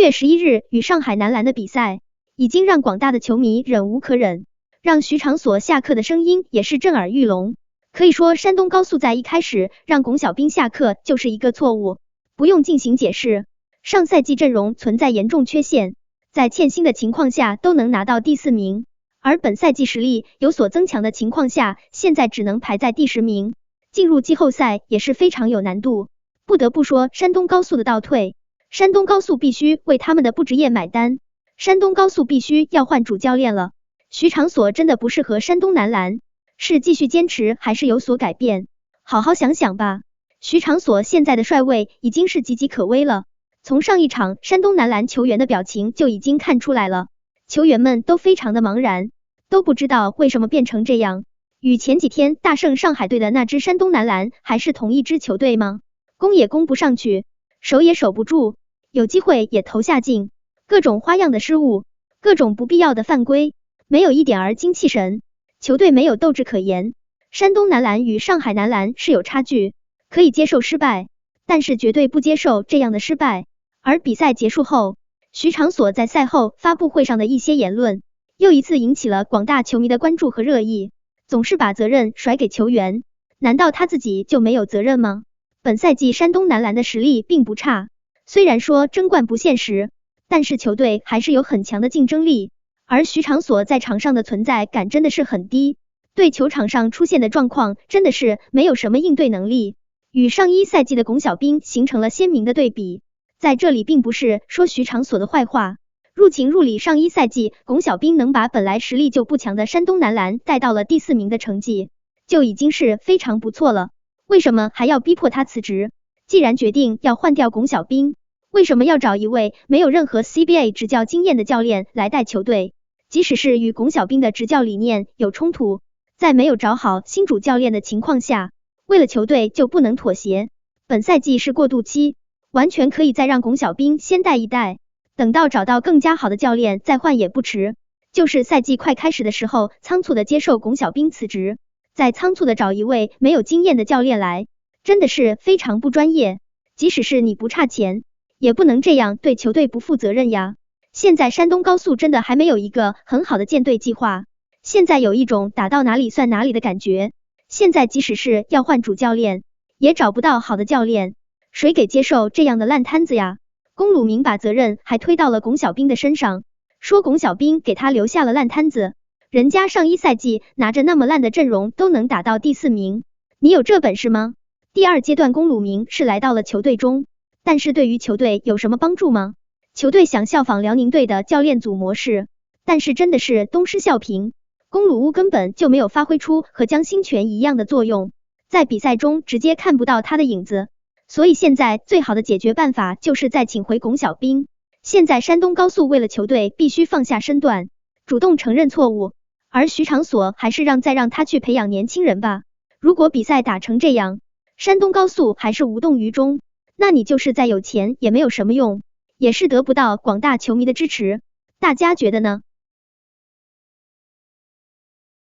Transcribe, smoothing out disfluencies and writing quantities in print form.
月11日与上海男篮的比赛，已经让广大的球迷忍无可忍，让徐场所下课的声音也是震耳欲聋。可以说山东高速在一开始让龚小兵下课就是一个错误，不用进行解释。上赛季阵容存在严重缺陷，在欠薪的情况下都能拿到第4名，而本赛季实力有所增强的情况下，现在只能排在第10名，进入季后赛也是非常有难度。不得不说山东高速的倒退，山东高速必须为他们的不职业买单，山东高速必须要换主教练了。徐场所真的不适合山东男篮，是继续坚持还是有所改变？好好想想吧。徐场所现在的帅位已经是岌岌可危了，从上一场山东男篮球员的表情就已经看出来了，球员们都非常的茫然，都不知道为什么变成这样。与前几天大胜上海队的那支山东男篮还是同一支球队吗？攻也攻不上去，守也守不住，有机会也投下镜，各种花样的失误，各种不必要的犯规，没有一点儿精气神，球队没有斗志可言。山东男篮与上海男篮是有差距，可以接受失败，但是绝对不接受这样的失败。而比赛结束后，徐场所在赛后发布会上的一些言论，又一次引起了广大球迷的关注和热议。总是把责任甩给球员，难道他自己就没有责任吗？本赛季山东男篮的实力并不差，虽然说争冠不现实，但是球队还是有很强的竞争力，而徐场所在场上的存在感真的是很低，对球场上出现的状况真的是没有什么应对能力，与上一赛季的龚小兵形成了鲜明的对比。在这里并不是说徐场所的坏话，入情入理，上一赛季龚小兵能把本来实力就不强的山东男篮带到了第4名的成绩，就已经是非常不错了。为什么还要逼迫他辞职？既然决定要换掉龚小兵，为什么要找一位没有任何 CBA 执教经验的教练来带球队？即使是与龚小兵的执教理念有冲突，在没有找好新主教练的情况下，为了球队就不能妥协。本赛季是过渡期，完全可以再让龚小兵先带一带，等到找到更加好的教练再换也不迟。就是赛季快开始的时候仓促的接受龚小兵辞职，再仓促的找一位没有经验的教练来，真的是非常不专业。即使是你不差钱，也不能这样对球队不负责任呀。现在山东高速真的还没有一个很好的建队计划，现在有一种打到哪里算哪里的感觉。现在即使是要换主教练，也找不到好的教练，谁给接受这样的烂摊子呀？龚鲁明把责任还推到了龚小兵的身上，说龚小兵给他留下了烂摊子，人家上一赛季拿着那么烂的阵容都能打到第4名，你有这本事吗？第2阶段龚鲁明是来到了球队中，但是对于球队有什么帮助吗？球队想效仿辽宁队的教练组模式，但是真的是东施效颦，龚鲁乌根本就没有发挥出和江新泉一样的作用，在比赛中直接看不到他的影子。所以现在最好的解决办法就是再请回龚小兵。现在山东高速为了球队必须放下身段，主动承认错误，而徐场所还是再让他去培养年轻人吧。如果比赛打成这样，山东高速还是无动于衷，那你就是再有钱也没有什么用，也是得不到广大球迷的支持。大家觉得呢？